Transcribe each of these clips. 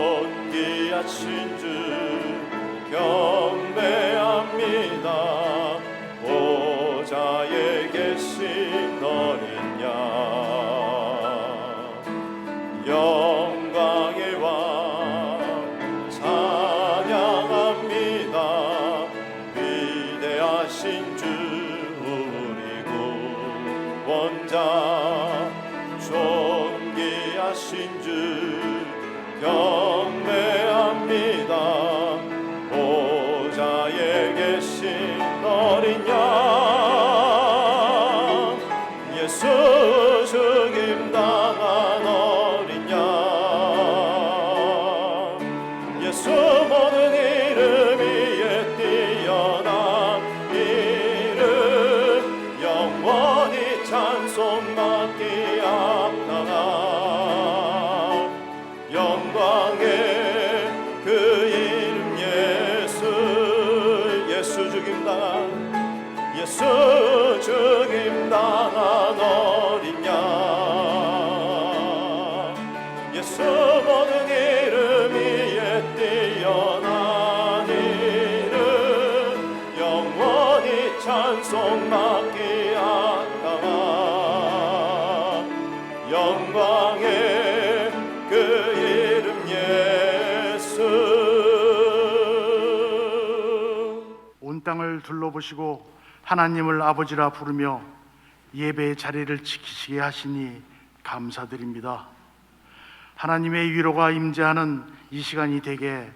존귀하신 주 경배합니다. 보좌에 계신 어린 양 영광의 왕 찬양합니다. 위대하신 주 우리 구원자 존귀하신 주 경배합니다. 보좌에 계신 어린 양 예수 죽임 당한 어린 양 예수 모든 이름 위에 뛰어난 이름 영원히 찬송받기 합당한 영광의 그 이름 예수 예수 죽임당한 예수 죽임당한 어린 양 예수 모든 이름 위에 뛰어난 이름 영원히 찬송받기 합당한 영광의 그 이름 예수. 온 땅을 둘러보시고 하나님을 아버지라 부르며 예배의 자리를 지키시게 하시니 감사드립니다. 하나님의 위로가 임재하는 이 시간이 되게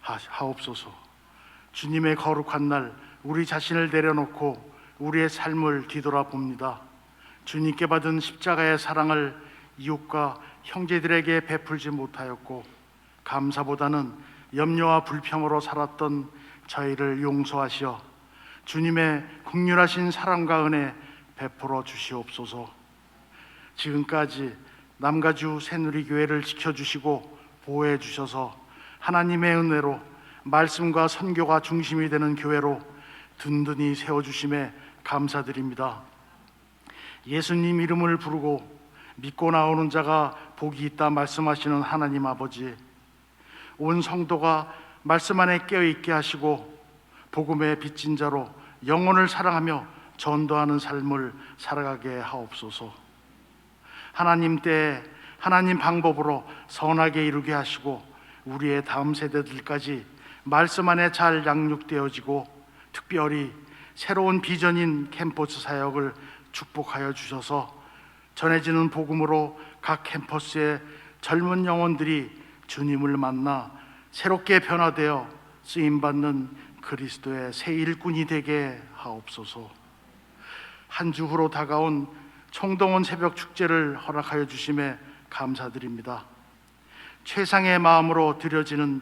하옵소서. 주님의 거룩한 날 우리 자신을 내려놓고 우리의 삶을 뒤돌아봅니다. 주님께 받은 십자가의 사랑을 이웃과 형제들에게 베풀지 못하였고 감사보다는 염려와 불평으로 살았던 저희를 용서하시어 주님의 긍휼하신 사랑과 은혜 베풀어 주시옵소서. 지금까지 남가주 새누리교회를 지켜주시고 보호해 주셔서 하나님의 은혜로 말씀과 선교가 중심이 되는 교회로 든든히 세워주심에 감사드립니다. 예수님 이름을 부르고 믿고 나오는 자가 복이 있다 말씀하시는 하나님 아버지, 온 성도가 말씀 안에 깨어있게 하시고 복음의 빚진 자로 영혼을 사랑하며 전도하는 삶을 살아가게 하옵소서. 하나님 때에 하나님 방법으로 선하게 이루게 하시고 우리의 다음 세대들까지 말씀 안에 잘 양육되어지고 특별히 새로운 비전인 캠퍼스 사역을 축복하여 주셔서 전해지는 복음으로 각 캠퍼스의 젊은 영혼들이 주님을 만나 새롭게 변화되어 쓰임받는 그리스도의 새 일꾼이 되게 하옵소서. 한 주 후로 다가온 총동원 새벽 축제를 허락하여 주심에 감사드립니다. 최상의 마음으로 드려지는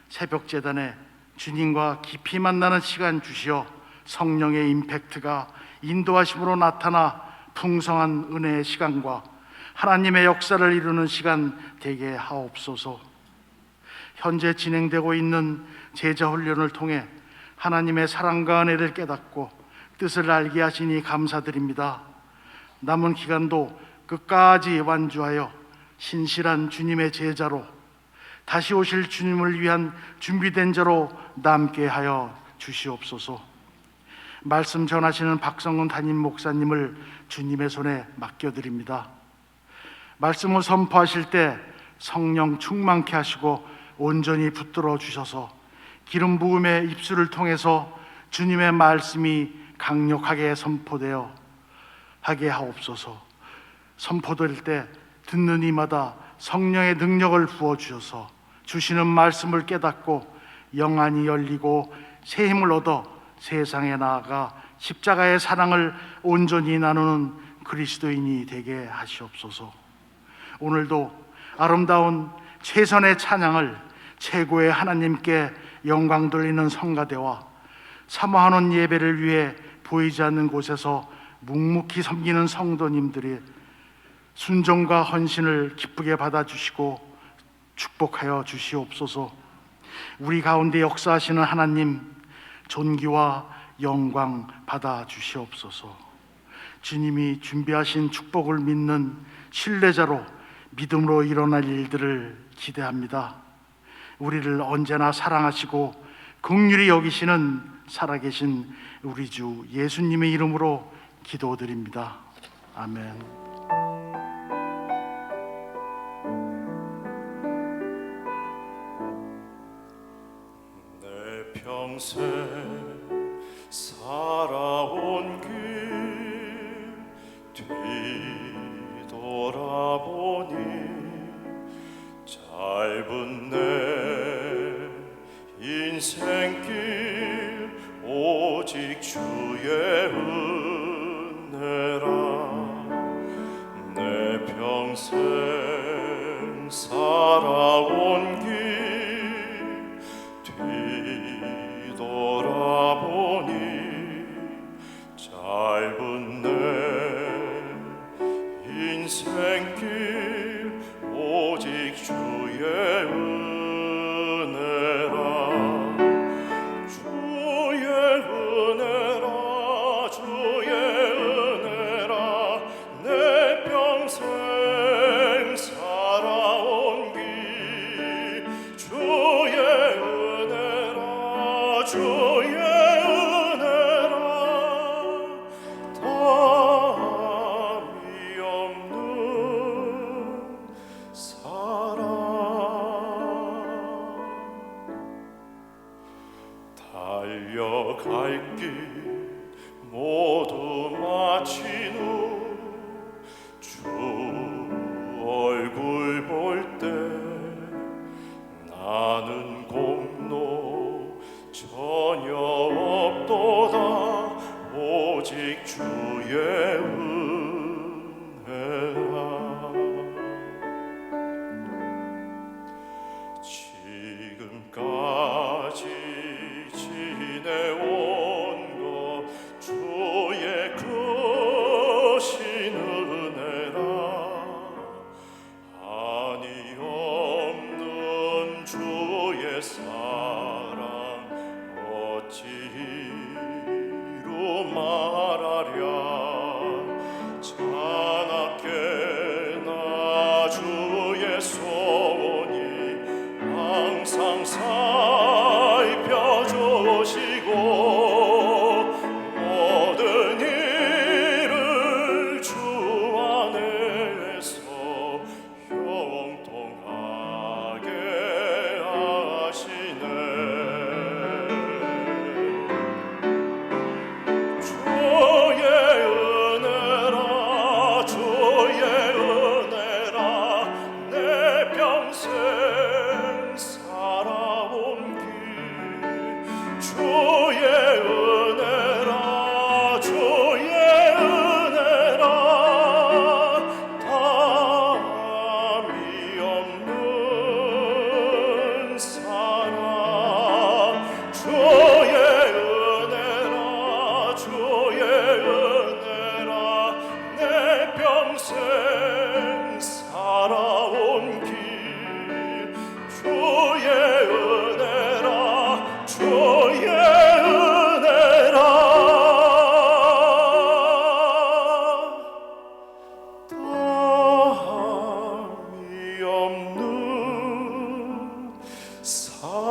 새벽 제단에 주님과 깊이 만나는 시간 주시어 성령의 임팩트가 인도하심으로 나타나 풍성한 은혜의 시간과 하나님의 역사를 이루는 시간 되게 하옵소서. 현재 진행되고 있는 제자 훈련을 통해 하나님의 사랑과 은혜를 깨닫고 뜻을 알게 하시니 감사드립니다. 남은 기간도 끝까지 완주하여 신실한 주님의 제자로 다시 오실 주님을 위한 준비된 자로 남게 하여 주시옵소서. 말씀 전하시는 박성훈 담임 목사님을 주님의 손에 맡겨드립니다. 말씀을 선포하실 때 성령 충만케 하시고 온전히 붙들어 주셔서 기름 부음의 입술을 통해서 주님의 말씀이 강력하게 선포되어 하게 하옵소서. 선포될 때 듣는 이마다 성령의 능력을 부어주셔서 주시는 말씀을 깨닫고 영안이 열리고 새 힘을 얻어 세상에 나아가 십자가의 사랑을 온전히 나누는 그리스도인이 되게 하시옵소서. 오늘도 아름다운 최선의 찬양을 최고의 하나님께 영광 돌리는 성가대와 사모하는 예배를 위해 보이지 않는 곳에서 묵묵히 섬기는 성도님들이 순종과 헌신을 기쁘게 받아주시고 축복하여 주시옵소서. 우리 가운데 역사하시는 하나님, 존귀와 영광 받아 주시옵소서. 주님이 준비하신 축복을 믿는 신뢰자로 믿음으로 일어날 일들을 기대합니다. 우리를 언제나 사랑하시고 긍휼히 여기시는 살아계신 우리 주 예수님의 이름으로 기도드립니다. 아멘. 내 평생 살아온 길 뒤돌아보니 짧은 내 인생길 오직 주의 은혜라. 내 평생 살아온 길 뒤돌아보니 짧은 내 인생길 오직 주의 은혜라. 주의 은혜라. 주의 은혜라. 내 평생 살아온 길 주의 은혜라. 주의 은혜라. 담이 없는 사랑. 달려갈 길 모두 마친 후 주 얼굴 볼 때 나는 공로 전혀 없도다. 오직 주의 은혜라. 지금까지 지내온 것 주의 크신 은혜라. 한이 없는 주의 사랑 어찌로 말하랴. 자나깨 나 주의 소원이 항상 살펴주시고 모든 일을 주 안에서 형통하게 하시네. 주의 은혜라. 주의 은혜라. 내 평생 살아온 길 주의 은혜라. 주의 은혜라. 담이 없는 사랑 주의 은혜라 다함이 없는 사랑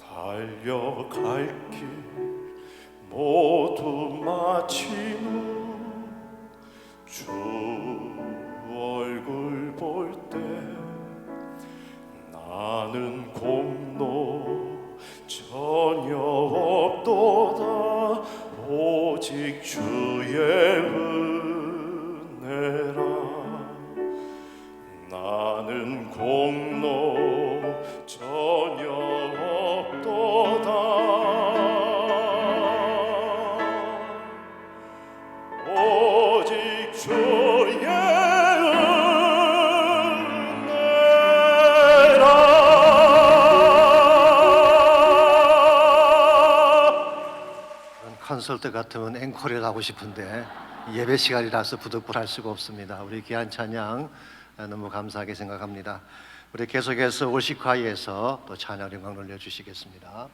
달려갈 길 모두 마친 후 주 얼굴 볼 때 나는 공로 전혀 없도다 오직 주의 은혜라 나는 공로 전혀 없도다 오직 주의 콘서트 같으면 앵콜에 가고 싶은데 예배 시간이라서 부득불할 수가 없습니다. 우리 귀한 찬양 너무 감사하게 생각합니다. 우리 계속해서 월시콰이에서 또 찬양 영광 올려주시겠습니다.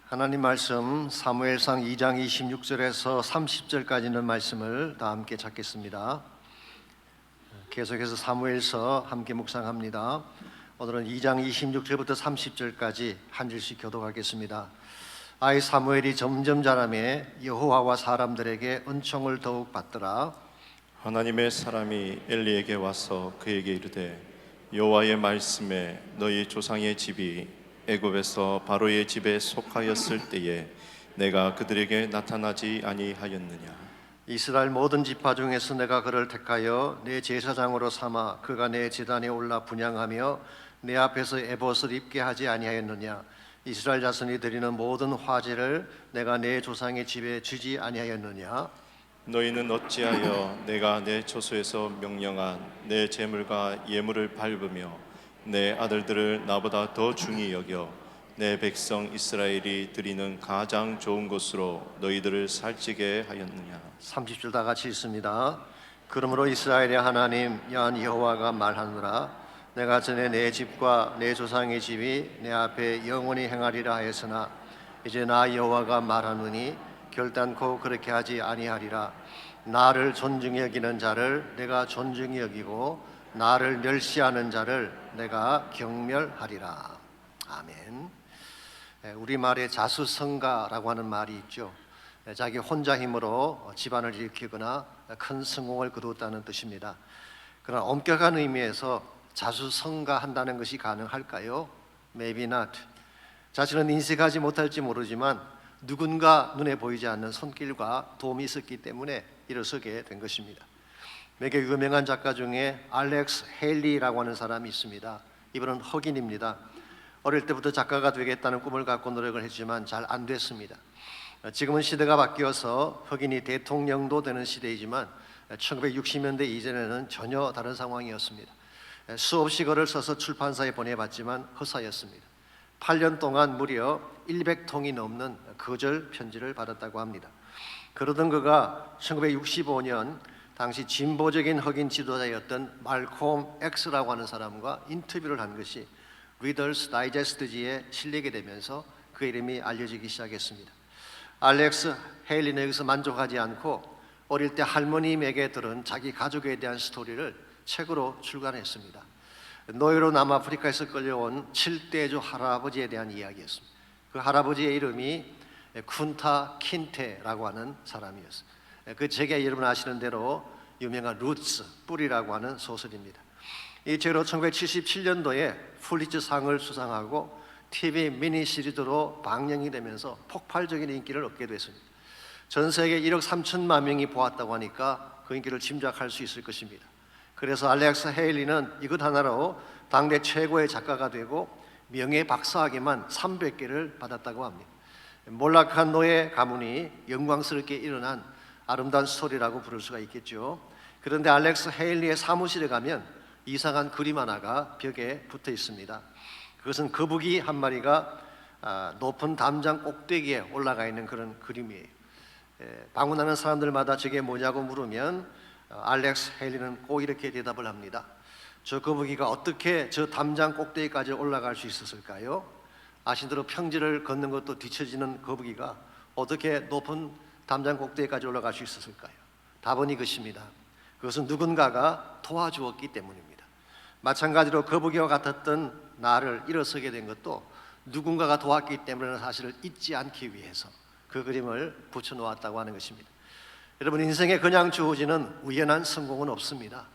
하나님 말씀 사무엘상 2장 26절에서 30절까지 있는 말씀을 다 함께 찾겠습니다. 계속해서 사무엘서 함께 묵상합니다. 오늘은 2장 26절부터 30절까지 한 절씩 교독하겠습니다. 아이 사무엘이 점점 자라매 여호와와 사람들에게 은총을 더욱 받더라. 하나님의 사람이 엘리에게 와서 그에게 이르되 여호와의 말씀에 너희 조상의 집이 애굽에서 바로의 집에 속하였을 때에 내가 그들에게 나타나지 아니하였느냐. 이스라엘 모든 지파 중에서 내가 그를 택하여 내 제사장으로 삼아 그가 내 제단에 올라 분향하며 내 앞에서 에봇을 입게 하지 아니하였느냐. 이스라엘 자손이 드리는 모든 화제를 내가 내 조상의 집에 주지 아니하였느냐. 너희는 어찌하여 내가 내 처소에서 명령한 내 제물과 예물을 밟으며 내 아들들을 나보다 더 중히 여겨 내 백성 이스라엘이 드리는 가장 좋은 곳으로 너희들을 살찌게 하였느냐. 30절 다 같이 읽습니다. 그러므로 이스라엘의 하나님 여호와가 말하노라. 내가 전에 내 집과 내 조상의 집이 내 앞에 영원히 행하리라 하였으나 이제 나 여호와가 말하노니 결단코 그렇게 하지 아니하리라. 나를 존중히 여기는 자를 내가 존중히 여기고 나를 멸시하는 자를 내가 경멸하리라. 아멘. 우리말에 자수성가라고 하는 말이 있죠. 자기 혼자 힘으로 집안을 일으키거나 큰 성공을 거두었다는 뜻입니다. 그러나 엄격한 의미에서 자수성가한다는 것이 가능할까요? Maybe not. 자신은 인식하지 못할지 모르지만 누군가 눈에 보이지 않는 손길과 도움이 있었기 때문에 일어서게 된 것입니다. 매우 유명한 작가 중에 알렉스 헤일리라고 하는 사람이 있습니다. 이분은 흑인입니다. 어릴 때부터 작가가 되겠다는 꿈을 갖고 노력을 했지만 잘 안 됐습니다. 지금은 시대가 바뀌어서 흑인이 대통령도 되는 시대이지만 1960년대 이전에는 전혀 다른 상황이었습니다. 수없이 글을 써서 출판사에 보내봤지만 허사였습니다. 8년 동안 무려 100통이 넘는 거절 편지를 받았다고 합니다. 그러던 그가 1965년 당시 진보적인 흑인 지도자였던 말콤 X라고 하는 사람과 인터뷰를 한 것이 리더스 다이제스트지에 실리게 되면서 그 이름이 알려지기 시작했습니다. 알렉스 헤일리는 여기서 만족하지 않고 어릴 때 할머님에게 들은 자기 가족에 대한 스토리를 책으로 출간했습니다. 노예로 남아프리카에서 끌려온 7대조 할아버지에 대한 이야기였습니다. 그 할아버지의 이름이 쿤타 킨테라고 하는 사람이었습니다. 그 책의 여러분 아시는 대로 유명한 루츠, 뿌리라고 하는 소설입니다. 이 책으로 1977년도에 풀리츠상을 수상하고 TV 미니 시리즈로 방영이 되면서 폭발적인 인기를 얻게 됐습니다. 전 세계 1억 3천만 명이 보았다고 하니까 그 인기를 짐작할 수 있을 것입니다. 그래서 알렉스 헤일리는 이것 하나로 당대 최고의 작가가 되고 명예 박사학위만 300개를 받았다고 합니다. 몰락한 노예 가문이 영광스럽게 일어난 아름다운 스토리라고 부를 수가 있겠죠. 그런데 알렉스 헤일리의 사무실에 가면 이상한 그림 하나가 벽에 붙어 있습니다. 그것은 거북이 한 마리가 높은 담장 꼭대기에 올라가 있는 그런 그림이에요. 방문하는 사람들마다 저게 뭐냐고 물으면 알렉스 헤일리는 꼭 이렇게 대답을 합니다. 저 거북이가 어떻게 저 담장 꼭대기까지 올라갈 수 있었을까요? 아신 대로 평지를 걷는 것도 뒤처지는 거북이가 어떻게 높은 담장 꼭대기까지 올라갈 수 있었을까요? 답은 이것입니다. 그것은 누군가가 도와주었기 때문입니다. 마찬가지로 거북이와 같았던 나를 일어서게 된 것도 누군가가 도왔기 때문에 사실을 잊지 않기 위해서 그 그림을 붙여놓았다고 하는 것입니다. 여러분, 인생에 그냥 주어지는 우연한 성공은 없습니다.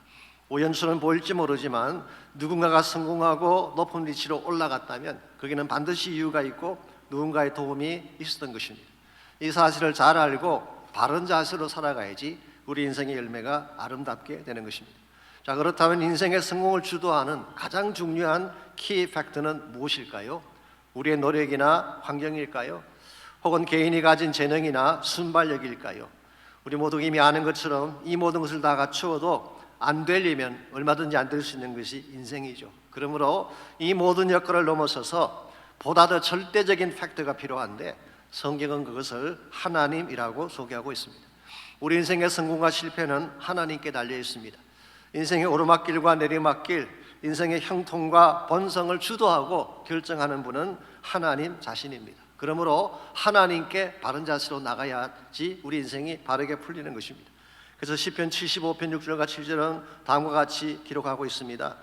우연처럼 보일지 모르지만 누군가가 성공하고 높은 위치로 올라갔다면 거기는 반드시 이유가 있고 누군가의 도움이 있었던 것입니다. 이 사실을 잘 알고 바른 자세로 살아가야지 우리 인생의 열매가 아름답게 되는 것입니다. 자, 그렇다면 인생의 성공을 주도하는 가장 중요한 키 팩터는 무엇일까요? 우리의 노력이나 환경일까요? 혹은 개인이 가진 재능이나 순발력일까요? 우리 모두 이미 아는 것처럼 이 모든 것을 다 갖추어도 안 되려면 얼마든지 안 될 수 있는 것이 인생이죠. 그러므로 이 모든 여건을 넘어서서 보다 더 절대적인 팩터가 필요한데 성경은 그것을 하나님이라고 소개하고 있습니다. 우리 인생의 성공과 실패는 하나님께 달려 있습니다. 인생의 오르막길과 내리막길, 인생의 형통과 번성을 주도하고 결정하는 분은 하나님 자신입니다. 그러므로 하나님께 바른 자세로 나가야지 우리 인생이 바르게 풀리는 것입니다. 그래서 시편 75편 6절과 7절은 다음과 같이 기록하고 있습니다.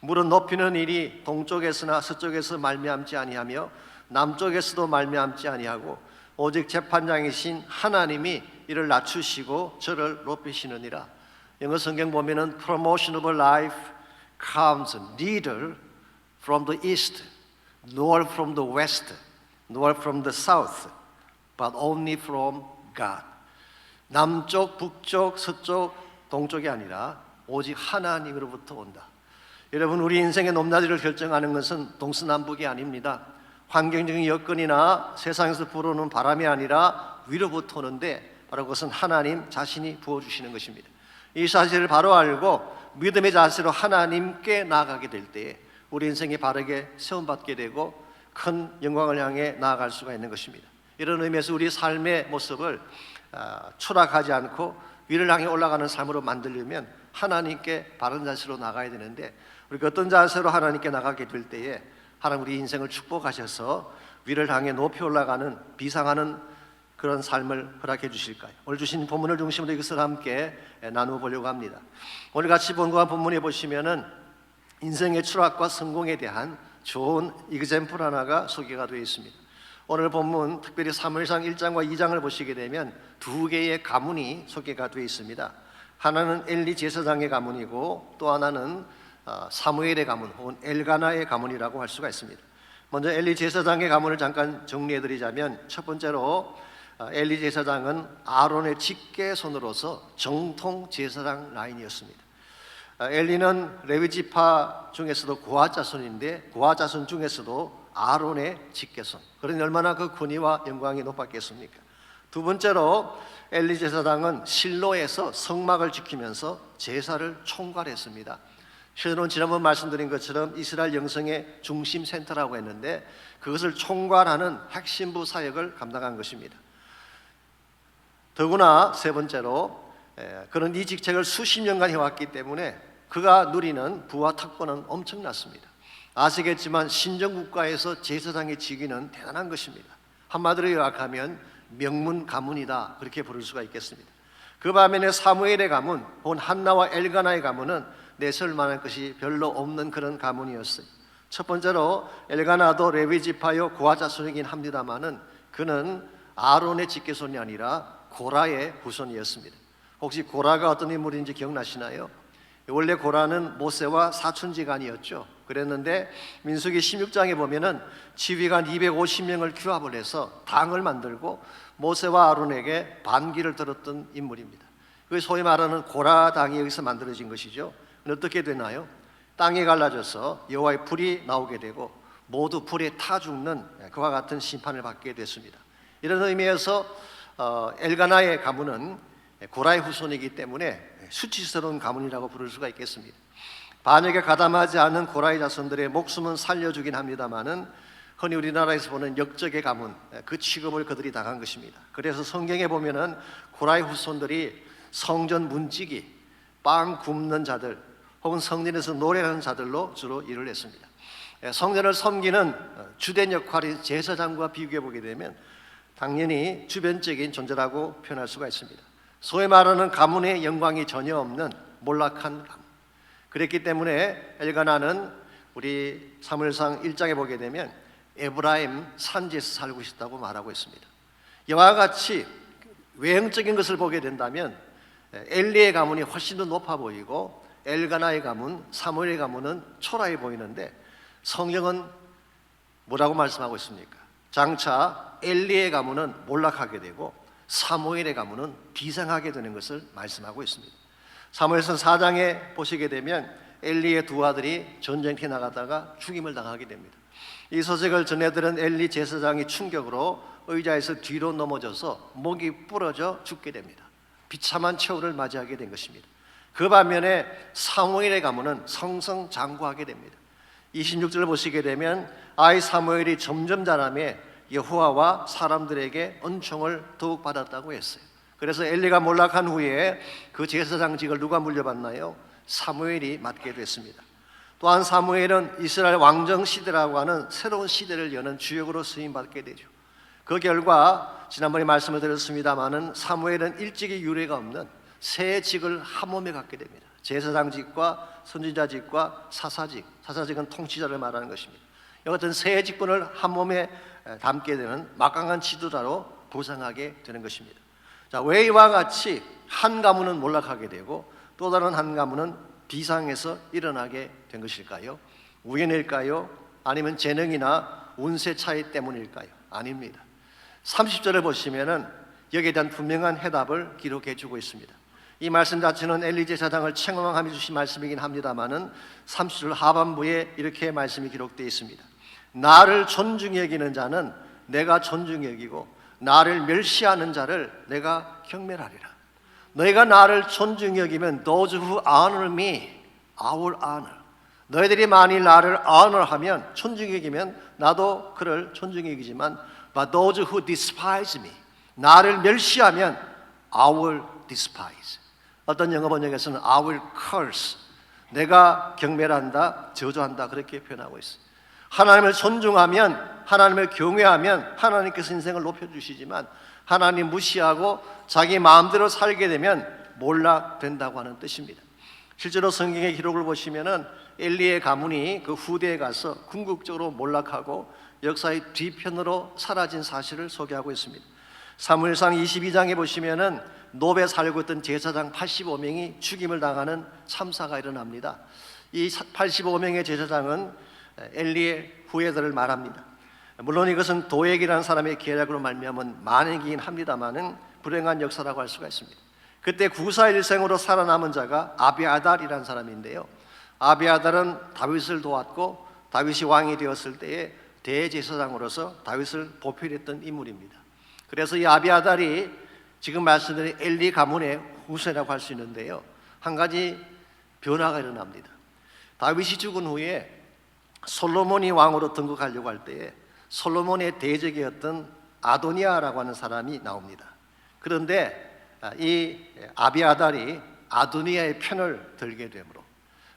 물은 높이는 일이 동쪽에서나 서쪽에서 말미암지 아니하며 남쪽에서도 말미암지 아니하고 오직 재판장이신 하나님이 이를 낮추시고 저를 높이시느니라. 영어 성경 보면은 promotion of life comes neither from the east nor from the west nor from the south but only from God. 남쪽, 북쪽, 서쪽, 동쪽이 아니라 오직 하나님으로부터 온다. 여러분, 우리 인생의 높낮이를 결정하는 것은 동서남북이 아닙니다. 환경적인 여건이나 세상에서 불어오는 바람이 아니라 위로부터 오는데 바로 그것은 하나님 자신이 부어주시는 것입니다. 이 사실을 바로 알고 믿음의 자세로 하나님께 나아가게 될 때에 우리 인생이 바르게 세움받게 되고 큰 영광을 향해 나아갈 수가 있는 것입니다. 이런 의미에서 우리 삶의 모습을 추락하지 않고 위를 향해 올라가는 삶으로 만들려면 하나님께 바른 자세로 나가야 되는데, 우리가 어떤 자세로 하나님께 나가게 될 때에 하나님 우리 인생을 축복하셔서 위를 향해 높이 올라가는 비상하는 그런 삶을 허락해 주실까요? 오늘 주신 본문을 중심으로 이것을 함께 나누어 보려고 합니다. 오늘 같이 본과 본문에 보시면은 인생의 추락과 성공에 대한 좋은 이그젬플 하나가 소개가 되어 있습니다. 오늘 본문 특별히 사무엘상 1장과 2장을 보시게 되면 두 개의 가문이 소개가 되어 있습니다. 하나는 엘리 제사장의 가문이고 또 하나는 사무엘의 가문 혹은 엘가나의 가문이라고 할 수가 있습니다. 먼저 엘리 제사장의 가문을 잠깐 정리해 드리자면, 첫 번째로 엘리 제사장은 아론의 직계손으로서 정통 제사장 라인이었습니다. 엘리는 레위 지파 중에서도 고아 자손인데 고아 자손 중에서도 아론의 직계손, 그러니 얼마나 그 권위와 영광이 높았겠습니까? 두 번째로 엘리 제사장은 실로에서 성막을 지키면서 제사를 총괄했습니다. 실로는 지난번 말씀드린 것처럼 이스라엘 영성의 중심 센터라고 했는데 그것을 총괄하는 핵심부 사역을 감당한 것입니다. 더구나 세 번째로 그는 이 직책을 수십 년간 해왔기 때문에 그가 누리는 부와 특권은 엄청났습니다. 아시겠지만 신정국가에서 제사장의 직위는 대단한 것입니다. 한마디로 요약하면 명문 가문이다, 그렇게 부를 수가 있겠습니다. 그 반면에 사무엘의 가문 혹은 한나와 엘가나의 가문은 내세울 만한 것이 별로 없는 그런 가문이었어요. 첫 번째로 엘가나도 레위 지파요 고아 자손이긴 합니다마는 그는 아론의 직계손이 아니라 고라의 후손이었습니다. 혹시 고라가 어떤 인물인지 기억나시나요? 원래 고라는 모세와 사촌지간이었죠. 그랬는데 민수기 16장에 보면은 지휘관 250명을 규합을 해서 당을 만들고 모세와 아론에게 반기를 들었던 인물입니다. 그게 소위 말하는 고라당이 여기서 만들어진 것이죠. 어떻게 되나요? 땅이 갈라져서 여호와의 불이 나오게 되고 모두 불에 타 죽는 그와 같은 심판을 받게 됐습니다. 이런 의미에서 엘가나의 가문은 고라의 후손이기 때문에 수치스러운 가문이라고 부를 수가 있겠습니다. 반역에 가담하지 않은 고라의 자손들의 목숨은 살려주긴 합니다마는 흔히 우리나라에서 보는 역적의 가문, 그 취급을 그들이 당한 것입니다. 그래서 성경에 보면은 고라의 후손들이 성전 문지기, 빵 굽는 자들 혹은 성전에서 노래하는 자들로 주로 일을 했습니다. 성전을 섬기는 주된 역할이 제사장과 비교해 보게 되면 당연히 주변적인 존재라고 표현할 수가 있습니다. 소위 말하는 가문의 영광이 전혀 없는 몰락한 가문. 그랬기 때문에 엘가나는 우리 사무엘상 1장에 보게 되면 에브라임 산지에서 살고 있었다고 말하고 있습니다. 이와 같이 외형적인 것을 보게 된다면 엘리의 가문이 훨씬 더 높아 보이고 엘가나의 가문, 사무엘의 가문은 초라해 보이는데 성경은 뭐라고 말씀하고 있습니까? 장차 엘리의 가문은 몰락하게 되고 사무엘의 가문은 비상하게 되는 것을 말씀하고 있습니다. 사무엘상 4장에 보시게 되면 엘리의 두 아들이 전쟁터에 나가다가 죽임을 당하게 됩니다. 이 소식을 전해들은 엘리 제사장이 충격으로 의자에서 뒤로 넘어져서 목이 부러져 죽게 됩니다. 비참한 최후를 맞이하게 된 것입니다. 그 반면에 사무엘의 가문은 성성장구하게 됩니다. 26절을 보시게 되면 아이 사무엘이 점점 자라매 여호와와 사람들에게 은총을 더욱 받았다고 했어요. 그래서 엘리가 몰락한 후에 그 제사장직을 누가 물려받나요? 사무엘이 맡게 됐습니다. 또한 사무엘은 이스라엘 왕정 시대라고 하는 새로운 시대를 여는 주역으로 쓰임받게 되죠. 그 결과 지난번에 말씀을 드렸습니다마는 사무엘은 일찍이 유례가 없는 새 직을 한 몸에 갖게 됩니다. 제사장직과 선지자직과 사사직, 사사직은 통치자를 말하는 것입니다. 이 같은 세 직분을 한 몸에 담게 되는 막강한 지도자로 부상하게 되는 것입니다. 자, 왜 이와 같이 한 가문은 몰락하게 되고 또 다른 한 가문은 비상에서 일어나게 된 것일까요? 우연일까요? 아니면 재능이나 운세 차이 때문일까요? 아닙니다. 30절을 보시면은 여기에 대한 분명한 해답을 기록해 주고 있습니다. 이 말씀 자체는 엘리 제사장을 책망하며 주신 말씀이긴 합니다만은 30절 하반부에 이렇게 말씀이 기록되어 있습니다. 나를 존중히 여기는 자는 내가 존중히 여기고 나를 멸시하는 자를 내가 경멸하리라. 너희가 나를 존중히 여기면 those who honor me, I will honor. 너희들이 만일 나를 honor하면, 존중히 여기면 나도 그를 존중히 여기지만 but those who despise me, 나를 멸시하면 I will despise. 어떤 영어 번역에서는 I will curse, 내가 경멸한다, 저주한다 그렇게 표현하고 있어요. 하나님을 존중하면, 하나님을 경외하면 하나님께서 인생을 높여주시지만 하나님 무시하고 자기 마음대로 살게 되면 몰락된다고 하는 뜻입니다. 실제로 성경의 기록을 보시면은 엘리의 가문이 그 후대에 가서 궁극적으로 몰락하고 역사의 뒤편으로 사라진 사실을 소개하고 있습니다. 사무엘상 22장에 보시면은 노베 살고 있던 제사장 85명이 죽임을 당하는 참사가 일어납니다. 이 85명의 제사장은 엘리의 후예들을 말합니다. 물론 이것은 도액이라는 사람의 계략으로 말미암은 만행이긴 합니다만은 불행한 역사라고 할 수가 있습니다. 그때 구사일생으로 살아남은 자가 아비아달이라는 사람인데요. 아비아달은 다윗을 도왔고 다윗이 왕이 되었을 때에 대제사장으로서 다윗을 보필했던 인물입니다. 그래서 이 아비아달이 지금 말씀드린 엘리 가문의 후손이라고 할 수 있는데요. 한 가지 변화가 일어납니다. 다윗이 죽은 후에 솔로몬이 왕으로 등극하려고 할 때에 솔로몬의 대적이었던 아도니아라고 하는 사람이 나옵니다. 그런데 이 아비아달이 아도니아의 편을 들게 되므로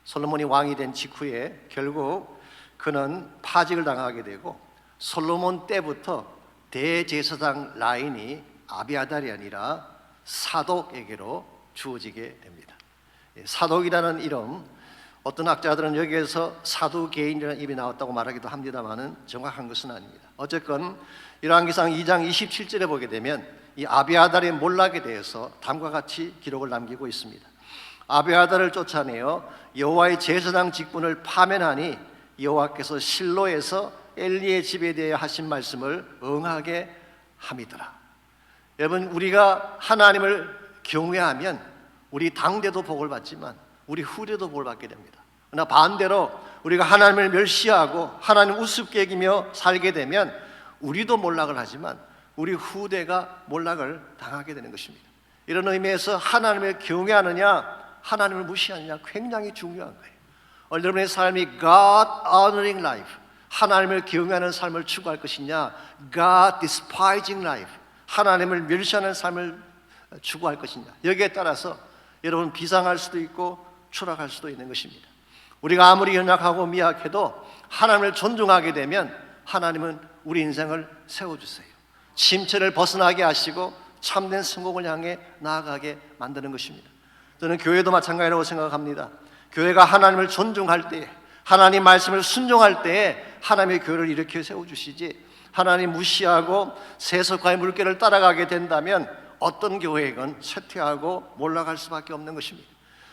솔로몬이 왕이 된 직후에 결국 그는 파직을 당하게 되고 솔로몬 때부터 대제사장 라인이 아비아달이 아니라 사독에게로 주어지게 됩니다. 사독이라는 이름, 어떤 학자들은 여기에서 사두개인이라는 이름이 나왔다고 말하기도 합니다만은 정확한 것은 아닙니다. 어쨌건 열왕기상 2장 27절에 보게 되면 이 아비아달의 몰락에 대해서 다음과 같이 기록을 남기고 있습니다. 아비아달을 쫓아내어 여호와의 제사장 직분을 파면하니 여호와께서 실로에서 엘리의 집에 대해 하신 말씀을 응하게 함이더라. 여러분, 우리가 하나님을 경외하면 우리 당대도 복을 받지만 우리 후대도 복을 받게 됩니다. 그러나 반대로 우리가 하나님을 멸시하고 하나님 우습게 여기며 살게 되면 우리도 몰락을 하지만 우리 후대가 몰락을 당하게 되는 것입니다. 이런 의미에서 하나님을 경외하느냐 하나님을 무시하느냐 굉장히 중요한 거예요. 여러분의 삶이 God honoring life, 하나님을 경외하는 삶을 추구할 것이냐, God despising life, 하나님을 멸시하는 삶을 추구할 것이냐, 여기에 따라서 여러분 비상할 수도 있고 추락할 수도 있는 것입니다. 우리가 아무리 연약하고 미약해도 하나님을 존중하게 되면 하나님은 우리 인생을 세워주세요. 침체를 벗어나게 하시고 참된 성공을 향해 나아가게 만드는 것입니다. 저는 교회도 마찬가지라고 생각합니다. 교회가 하나님을 존중할 때, 하나님 말씀을 순종할 때에 하나님의 교회를 이렇게 세워주시지, 하나님 무시하고 세속화의 물결을 따라가게 된다면 어떤 교회건 쇠퇴하고 몰락할 수밖에 없는 것입니다.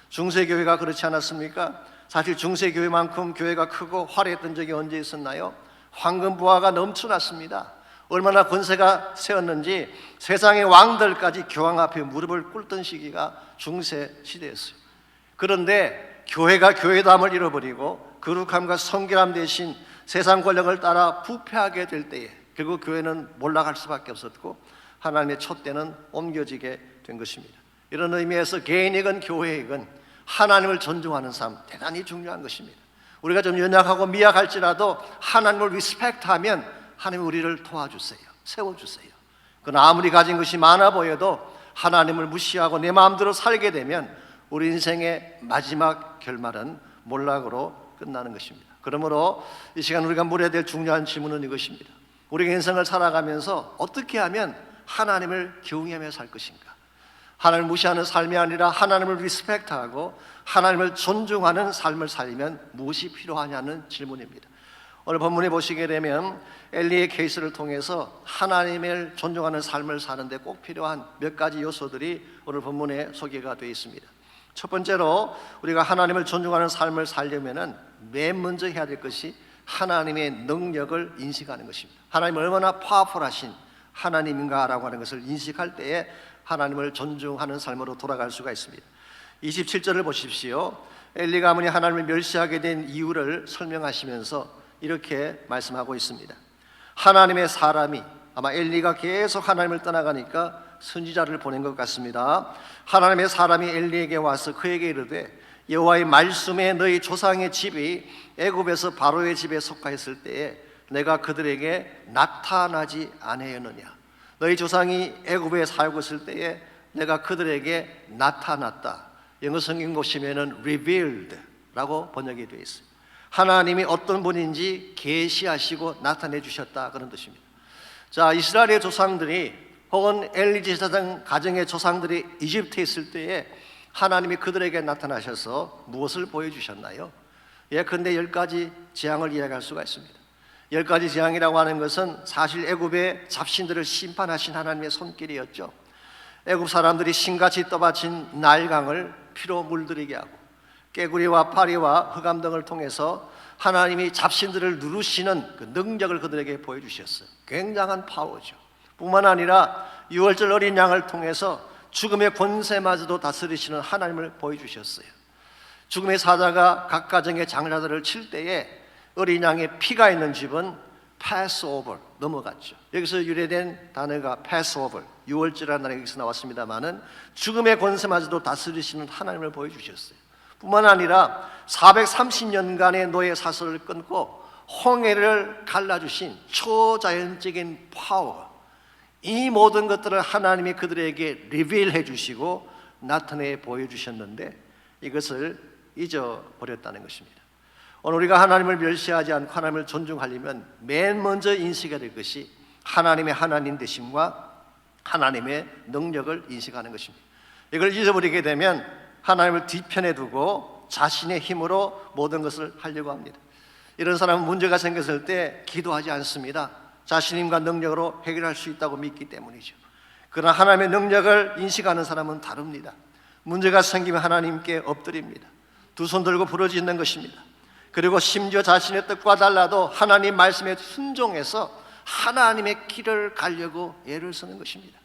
중세교회가 그렇지 않았습니까? 사실 중세교회만큼 교회가 크고 화려했던 적이 언제 있었나요? 황금부화가 넘쳐났습니다. 얼마나 권세가 세웠는지 세상의 왕들까지 교황 앞에 무릎을 꿇던 시기가 중세 시대였어요. 그런데 교회가 교회담을 잃어버리고 거룩함과 성결함 대신 세상 권력을 따라 부패하게 될 때에 결국 교회는 몰락할 수밖에 없었고 하나님의 촛대는 옮겨지게 된 것입니다. 이런 의미에서 개인이건 교회이건 하나님을 존중하는 삶 대단히 중요한 것입니다. 우리가 좀 연약하고 미약할지라도 하나님을 리스펙트하면 하나님이 우리를 도와주세요. 세워주세요. 그러나 아무리 가진 것이 많아 보여도 하나님을 무시하고 내 마음대로 살게 되면 우리 인생의 마지막 결말은 몰락으로 끝나는 것입니다. 그러므로 이 시간 우리가 물어야 될 중요한 질문은 이것입니다. 우리가 인생을 살아가면서 어떻게 하면 하나님을 경외하며 살 것인가? 하나님을 무시하는 삶이 아니라 하나님을 리스펙트하고 하나님을 존중하는 삶을 살면 무엇이 필요하냐는 질문입니다. 오늘 본문에 보시게 되면 엘리의 케이스를 통해서 하나님을 존중하는 삶을 사는데 꼭 필요한 몇 가지 요소들이 오늘 본문에 소개가 되어 있습니다. 첫 번째로 우리가 하나님을 존중하는 삶을 살려면은 맨 먼저 해야 될 것이 하나님의 능력을 인식하는 것입니다. 하나님 얼마나 파워풀하신 하나님인가라고 하는 것을 인식할 때에 하나님을 존중하는 삶으로 돌아갈 수가 있습니다. 27절을 보십시오. 엘리가 아무리 하나님을 멸시하게 된 이유를 설명하시면서 이렇게 말씀하고 있습니다. 하나님의 사람이, 아마 엘리가 계속 하나님을 떠나가니까 선지자를 보낸 것 같습니다. 하나님의 사람이 엘리에게 와서 그에게 이르되 여호와의 말씀에 너희 조상의 집이 애굽에서 바로의 집에 속하였을 때에 내가 그들에게 나타나지 아니하였느냐. 너희 조상이 애굽에 살고 있을 때에 내가 그들에게 나타났다. 영어 성경 보시면은 revealed라고 번역이 되어 있습니다. 하나님이 어떤 분인지 계시하시고 나타내 주셨다, 그런 뜻입니다. 자, 이스라엘의 조상들이 혹은 엘리 제사장 가정의 조상들이 이집트에 있을 때에 하나님이 그들에게 나타나셔서 무엇을 보여주셨나요? 예컨대 10가지 재앙을 이야기할 수가 있습니다. 10가지 재앙이라고 하는 것은 사실 애굽의 잡신들을 심판하신 하나님의 손길이었죠. 애굽 사람들이 신같이 떠받친 나일강을 피로 물들이게 하고 깨구리와 파리와 흑암 등을 통해서 하나님이 잡신들을 누르시는 그 능력을 그들에게 보여주셨어요. 굉장한 파워죠. 뿐만 아니라 유월절 어린 양을 통해서 죽음의 권세마저도 다스리시는 하나님을 보여주셨어요. 죽음의 사자가 각 가정의 장자들을 칠 때에 어린 양의 피가 있는 집은 Passover, 넘어갔죠. 여기서 유래된 단어가 Passover, 유월절이라는 단어가 여기서 나왔습니다마는 죽음의 권세마저도 다스리시는 하나님을 보여주셨어요. 뿐만 아니라 430년간의 노예 사슬을 끊고 홍해를 갈라주신 초자연적인 파워, 이 모든 것들을 하나님이 그들에게 리빌해 주시고 나타내 보여주셨는데 이것을 잊어버렸다는 것입니다. 오늘 우리가 하나님을 멸시하지 않고 하나님을 존중하려면 맨 먼저 인식해야 될 것이 하나님의 하나님 되심과 하나님의 능력을 인식하는 것입니다. 이걸 잊어버리게 되면 하나님을 뒤편에 두고 자신의 힘으로 모든 것을 하려고 합니다. 이런 사람은 문제가 생겼을 때 기도하지 않습니다. 자신의 힘과 능력으로 해결할 수 있다고 믿기 때문이죠. 그러나 하나님의 능력을 인식하는 사람은 다릅니다. 문제가 생기면 하나님께 엎드립니다. 두 손 들고 부르짖는 것입니다. 그리고 심지어 자신의 뜻과 달라도 하나님 말씀에 순종해서 하나님의 길을 가려고 애를 쓰는 것입니다.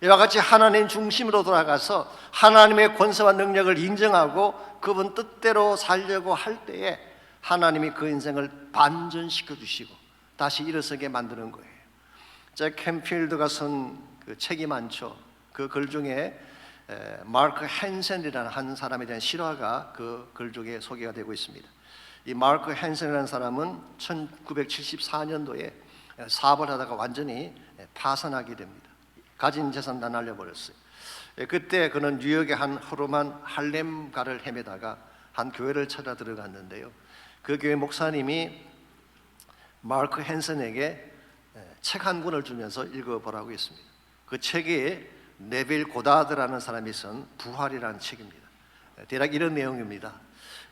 이와 같이 하나님 중심으로 돌아가서 하나님의 권세와 능력을 인정하고 그분 뜻대로 살려고 할 때에 하나님이 그 인생을 반전시켜 주시고 다시 일어서게 만드는 거예요. 잭 캠필드가 쓴 그 책이 많죠. 그 글 중에 마크 헨센이라는 한 사람에 대한 실화가 그 글 중에 소개가 되고 있습니다. 이 마크 헨센이라는 사람은 1974년도에 사업을 하다가 완전히 파산하게 됩니다. 가진 재산 다 날려버렸어요. 그때 그는 뉴욕의 한 허름한 할렘가를 헤매다가 한 교회를 찾아 들어갔는데요. 그 교회 목사님이 마크 헨슨에게 책 한 권을 주면서 읽어보라고 했습니다. 그 책에 네빌 고다드라는 사람이 쓴 부활이라는 책입니다. 대략 이런 내용입니다.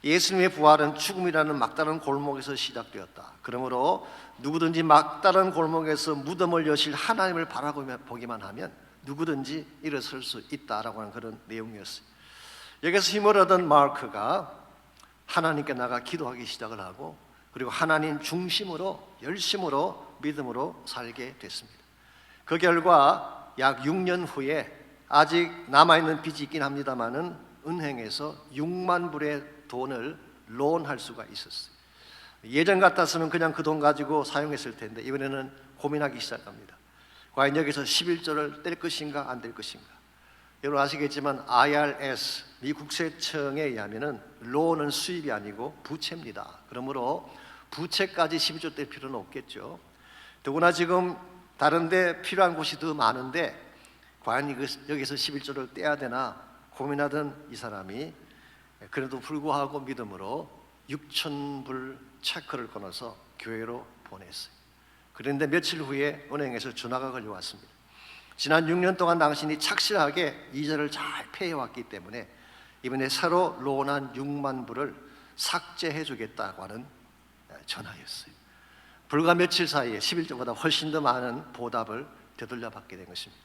예수님의 부활은 죽음이라는 막다른 골목에서 시작되었다. 그러므로 누구든지 막다른 골목에서 무덤을 여실 하나님을 바라보기만 하면 누구든지 일어설 수 있다라고 하는 그런 내용이었어요. 여기서 힘을 얻은 마크가 하나님께 나가 기도하기 시작을 하고 그리고 하나님 중심으로 열심으로 믿음으로 살게 됐습니다. 그 결과 약 6년 후에 아직 남아있는 빚이 있긴 합니다마는 은행에서 6만 불의 돈을 론할 수가 있었어요. 예전 같았으면 그냥 그 돈 가지고 사용했을 텐데 이번에는 고민하기 시작합니다. 과연 여기서 11조를 뗄 것인가 안 뗄 것인가. 여러분 아시겠지만 IRS 미국 세청에 의하면은 론은 수입이 아니고 부채입니다. 그러므로 부채까지 11조 뗄 필요는 없겠죠. 더구나 지금 다른 데 필요한 곳이 더 많은데 과연 여기서 11조를 떼야 되나 고민하던 이 사람이 그래도 불구하고 믿음으로 6,000불 체크를 끊어서 교회로 보냈어요. 그런데 며칠 후에 은행에서 전화가 걸려왔습니다. 지난 6년 동안 당신이 착실하게 이자를 잘 폐해왔기 때문에 이번에 새로 론한 6만 불을 삭제해 주겠다고 하는 전화였어요. 불과 며칠 사이에 11조보다 훨씬 더 많은 보답을 되돌려 받게 된 것입니다.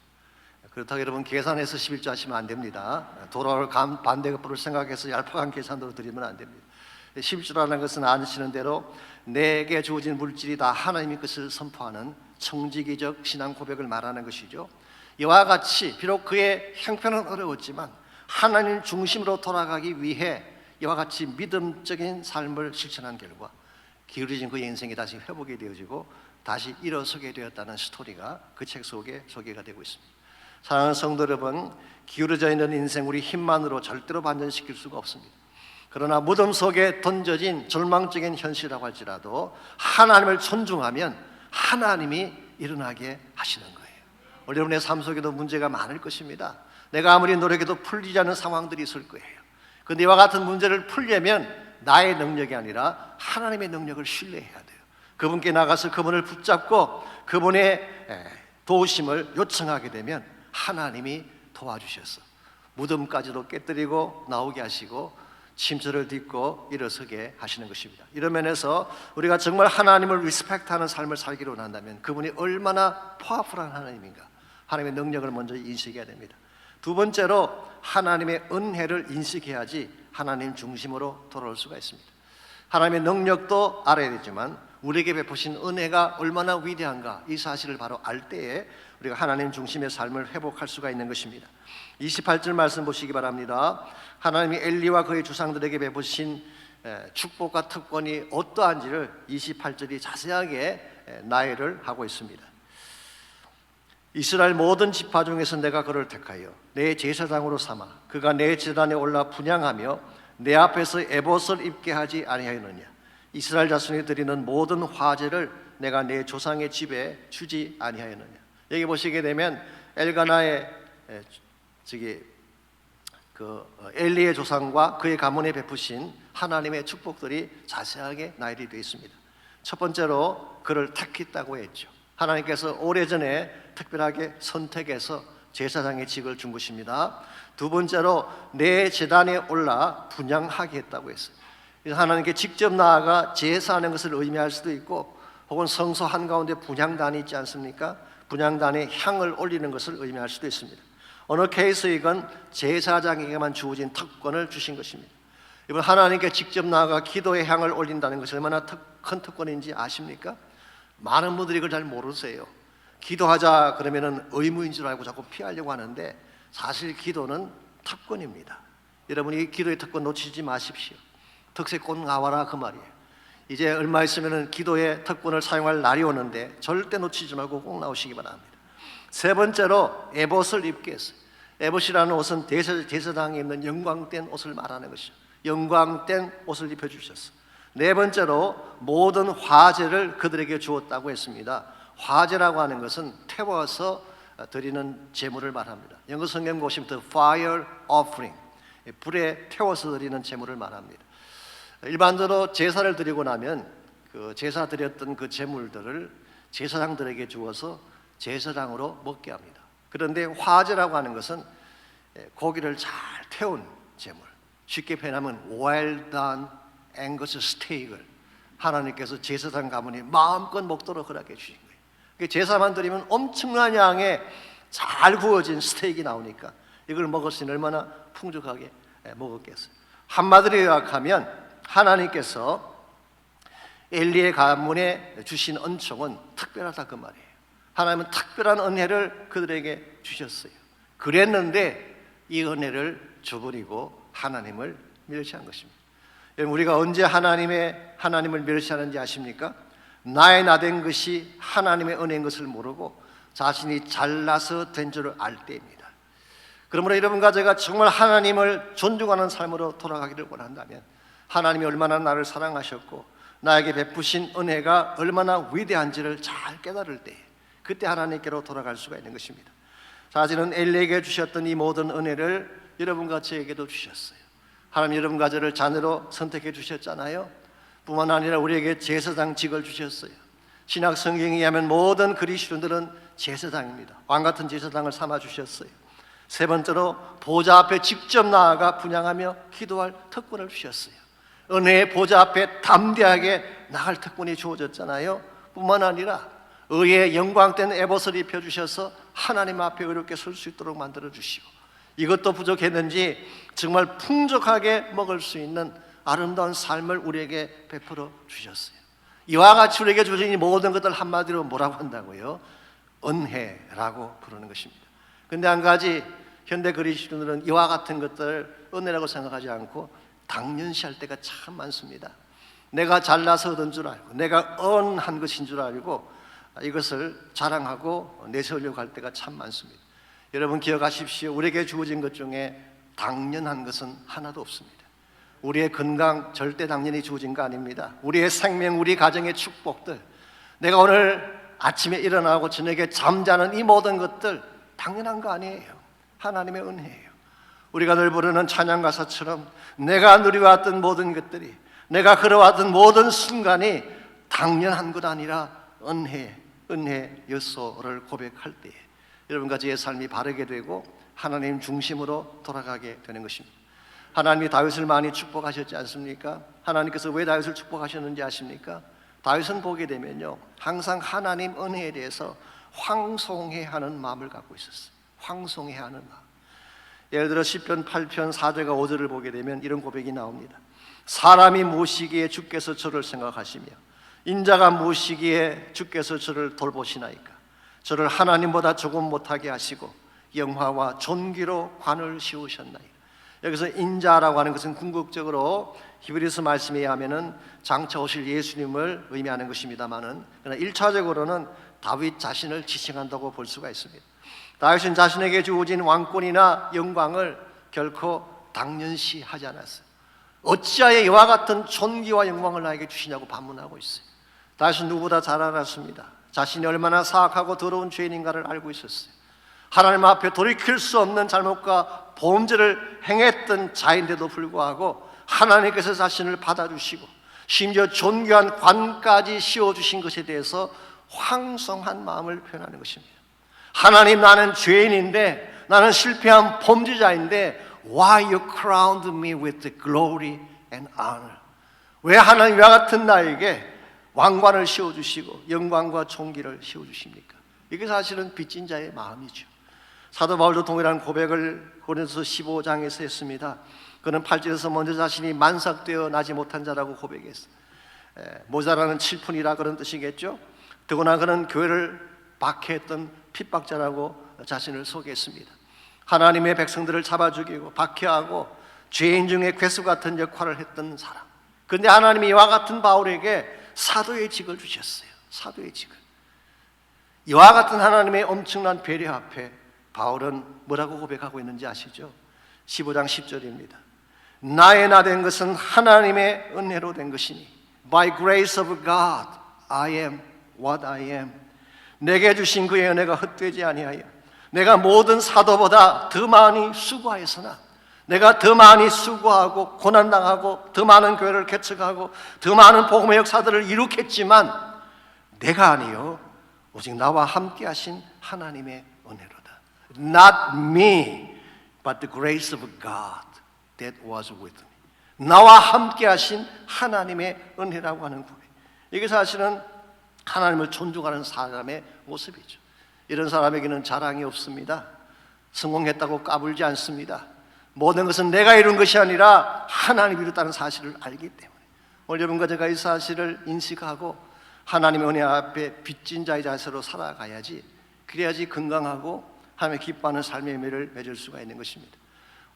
그렇다고 여러분 계산해서 11조 하시면 안 됩니다. 돌아올 반대급부를 생각해서 얄팍한 계산으로 드리면 안 됩니다. 11조라는 것은 아시는 대로 내게 주어진 물질이 다 하나님의 것을 선포하는 청지기적 신앙 고백을 말하는 것이죠. 이와 같이 비록 그의 형편은 어려웠지만 하나님 중심으로 돌아가기 위해 이와 같이 믿음적인 삶을 실천한 결과 기울어진 그의 인생이 다시 회복이 되어지고 다시 일어서게 되었다는 스토리가 그 책 속에 소개가 되고 있습니다. 사랑하는 성도 여러분, 기울어져 있는 인생 우리 힘만으로 절대로 반전시킬 수가 없습니다. 그러나 무덤 속에 던져진 절망적인 현실이라고 할지라도 하나님을 존중하면 하나님이 일어나게 하시는 거예요. 여러분의 삶 속에도 문제가 많을 것입니다. 내가 아무리 노력해도 풀리지 않는 상황들이 있을 거예요. 그런데 이와 같은 문제를 풀려면 나의 능력이 아니라 하나님의 능력을 신뢰해야 돼요. 그분께 나가서 그분을 붙잡고 그분의 도우심을 요청하게 되면 하나님이 도와주셔서 무덤까지도 깨뜨리고 나오게 하시고 침처를 딛고 일어서게 하시는 것입니다. 이런 면에서 우리가 정말 하나님을 리스펙트하는 삶을 살기로 한다면 그분이 얼마나 파워풀한 하나님인가, 하나님의 능력을 먼저 인식해야 됩니다. 두 번째로 하나님의 은혜를 인식해야지 하나님 중심으로 돌아올 수가 있습니다. 하나님의 능력도 알아야 되지만 우리에게 베푸신 은혜가 얼마나 위대한가, 이 사실을 바로 알 때에 우리가 하나님 중심의 삶을 회복할 수가 있는 것입니다. 28절 말씀 보시기 바랍니다. 하나님이 엘리와 그의 조상들에게 베푸신 축복과 특권이 어떠한지를 28절이 자세하게 나열을 하고 있습니다. 이스라엘 모든 지파 중에서 내가 그를 택하여 내 제사장으로 삼아 그가 내 제단에 올라 분향하며 내 앞에서 에봇을 입게 하지 아니하였느냐. 이스라엘 자손이 드리는 모든 화제를 내가 내 조상의 집에 주지 아니하였느냐. 여기 보시게 되면 엘가나의 엘리의 조상과 그의 가문에 베푸신 하나님의 축복들이 자세하게 나열이 되어 있습니다. 첫 번째로 그를 택했다고 했죠. 하나님께서 오래전에 특별하게 선택해서 제사장의 직을 준 것입니다. 두 번째로 내 제단에 올라 분향하게 했다고 했어요. 하나님께 직접 나아가 제사하는 것을 의미할 수도 있고 혹은 성소 한가운데 분향단이 있지 않습니까? 분향단에 향을 올리는 것을 의미할 수도 있습니다. 어느 케이스이건 제사장에게만 주어진 특권을 주신 것입니다. 이번 하나님께 직접 나아가 기도의 향을 올린다는 것이 얼마나 큰 특권인지 아십니까? 많은 분들이 그걸 잘 모르세요. 기도하자 그러면은 의무인 줄 알고 자꾸 피하려고 하는데 사실 기도는 특권입니다. 여러분이 기도의 특권 놓치지 마십시오. 특색 곧 나와라 그 말이에요. 이제 얼마 있으면은 기도의 특권을 사용할 날이 오는데 절대 놓치지 말고 꼭 나오시기 바랍니다. 세 번째로 에봇을 입게 했어요. 에봇이라는 옷은 제사장에 입는 영광된 옷을 말하는 것이죠. 영광된 옷을 입혀주셨어. 네 번째로 모든 화제를 그들에게 주었다고 했습니다. 화제라고 하는 것은 태워서 드리는 제물을 말합니다. 영어 성경 보시면 the fire offering, 불에 태워서 드리는 제물을 말합니다. 일반적으로 제사를 드리고 나면 그 제사 드렸던 그 제물들을 제사장들에게 주어서 제사장으로 먹게 합니다. 그런데 화제라고 하는 것은 고기를 잘 태운 제물, 쉽게 표현하면 well done 앵거스 스테이크를 하나님께서 제사장 가문이 마음껏 먹도록 허락해 주신 거예요. 제사만 드리면 엄청난 양의 잘 구워진 스테이크가 나오니까 이걸 먹었으니 얼마나 풍족하게 먹었겠어요. 한마디로 요약하면 하나님께서 엘리의 가문에 주신 은총은 특별하다 그 말이에요. 하나님은 특별한 은혜를 그들에게 주셨어요. 그랬는데 이 은혜를 저버리고 하나님을 멸시한 것입니다. 여러분, 우리가 언제 하나님을 멸시하는지 아십니까? 나의 나된 것이 하나님의 은혜인 것을 모르고 자신이 잘나서 된 줄을 알 때입니다. 그러므로 여러분과 제가 정말 하나님을 존중하는 삶으로 돌아가기를 원한다면 하나님이 얼마나 나를 사랑하셨고 나에게 베푸신 은혜가 얼마나 위대한지를 잘 깨달을 때 그때 하나님께로 돌아갈 수가 있는 것입니다. 사실은 엘리에게 주셨던 이 모든 은혜를 여러분과 저에게도 주셨어요. 하나님 여러분과 저를 자녀로 선택해 주셨잖아요. 뿐만 아니라 우리에게 제사장 직을 주셨어요. 신약 성경에 의하면 모든 그리스도인들은 제사장입니다. 왕 같은 제사장을 삼아 주셨어요. 세 번째로 보좌 앞에 직접 나아가 분향하며 기도할 특권을 주셨어요. 은혜의 보좌 앞에 담대하게 나갈 특권이 주어졌잖아요. 뿐만 아니라 의의 영광된 에봇을 입혀주셔서 하나님 앞에 의롭게 설 수 있도록 만들어 주시고, 이것도 부족했는지 정말 풍족하게 먹을 수 있는 아름다운 삶을 우리에게 베풀어 주셨어요. 이와 같이 우리에게 주신 이 모든 것들 한마디로 뭐라고 한다고요? 은혜라고 부르는 것입니다. 근데 한 가지 현대 그리스도인들은 이와 같은 것들을 은혜라고 생각하지 않고 당연시할 때가 참 많습니다. 내가 잘나서 얻은 줄 알고, 내가 언한 것인 줄 알고 이것을 자랑하고 내세우려고 할 때가 참 많습니다. 여러분 기억하십시오. 우리에게 주어진 것 중에 당연한 것은 하나도 없습니다. 우리의 건강 절대 당연히 주어진 거 아닙니다. 우리의 생명, 우리 가정의 축복들, 내가 오늘 아침에 일어나고 저녁에 잠자는 이 모든 것들 당연한 거 아니에요. 하나님의 은혜예요. 우리가 늘 부르는 찬양 가사처럼 내가 누려왔던 모든 것들이, 내가 걸어왔던 모든 순간이 당연한 것 아니라 은혜였소를 고백할 때에 여러분과 저의 삶이 바르게 되고 하나님 중심으로 돌아가게 되는 것입니다. 하나님이 다윗을 많이 축복하셨지 않습니까? 하나님께서 왜 다윗을 축복하셨는지 아십니까? 다윗은 보게 되면요, 항상 하나님 은혜에 대해서 황송해하는 마음을 갖고 있었어요. 황송해하는 마음. 예를 들어 시편 8편 4절과 5절을 보게 되면 이런 고백이 나옵니다. 사람이 무엇이기에 주께서 저를 생각하시며 인자가 무엇이기에 주께서 저를 돌보시나이까. 저를 하나님보다 조금 못하게 하시고 영화와 존귀로 관을 씌우셨나이까. 여기서 인자라고 하는 것은 궁극적으로 히브리서 말씀에 의하면은 장차 오실 예수님을 의미하는 것입니다만은, 그러나 1차적으로는 다윗 자신을 지칭한다고 볼 수가 있습니다. 다윗은 자신에게 주어진 왕권이나 영광을 결코 당연시하지 않았어요. 어찌하여 이와 같은 존귀와 영광을 나에게 주시냐고 반문하고 있어요. 다윗은 누구보다 잘 알았습니다. 자신이 얼마나 사악하고 더러운 죄인인가를 알고 있었어요. 하나님 앞에 돌이킬 수 없는 잘못과 범죄를 행했던 자인데도 불구하고 하나님께서 자신을 받아주시고 심지어 존귀한 관까지 씌워주신 것에 대해서 황송한 마음을 표현하는 것입니다. 하나님, 나는 죄인인데, 나는 실패한 범죄자인데 Why you crowned me with the glory and honor? 왜 하나님 이와 같은 나에게 왕관을 씌워주시고 영광과 존귀를 씌워주십니까? 이게 사실은 빚진 자의 마음이죠. 사도 바울도 동일한 고백을 고린도서 15장에서 했습니다. 그는 8절에서 먼저 자신이 만삭되어 나지 못한 자라고 고백했어요. 모자라는 칠푼이라 그런 뜻이겠죠. 더구나 그는 교회를 박해했던 핍박자라고 자신을 소개했습니다. 하나님의 백성들을 잡아 죽이고 박해하고 죄인 중에 괴수 같은 역할을 했던 사람. 그런데 하나님이 이와 같은 바울에게 사도의 직을 주셨어요. 사도의 직을. 이와 같은 하나님의 엄청난 배려 앞에 바울은 뭐라고 고백하고 있는지 아시죠? 15장 10절입니다. 나의 나 된 것은 하나님의 은혜로 된 것이니 By grace of God I am what I am. 내게 주신 그의 은혜가 헛되지 아니하여 내가 모든 사도보다 더 많이 수고하였으나, 내가 더 많이 수고하고 고난당하고 더 많은 교회를 개척하고 더 많은 복음의 역사들을 이룩했지만 내가 아니요 오직 나와 함께 하신 하나님의 은혜로다. Not me, but the grace of God that was with me. 나와 함께 하신 하나님의 은혜라고 하는 고백. 이게 사실은 하나님을 존중하는 사람의 모습이죠. 이런 사람에게는 자랑이 없습니다. 성공했다고 까불지 않습니다. 모든 것은 내가 이룬 것이 아니라 하나님이 이뤘다는 사실을 알기 때문에 오늘 여러분과 제가 이 사실을 인식하고 하나님의 은혜 앞에 빚진 자의 자세로 살아가야지, 그래야지 건강하고 하나님의 기뻐하는 삶의 의미를 맺을 수가 있는 것입니다.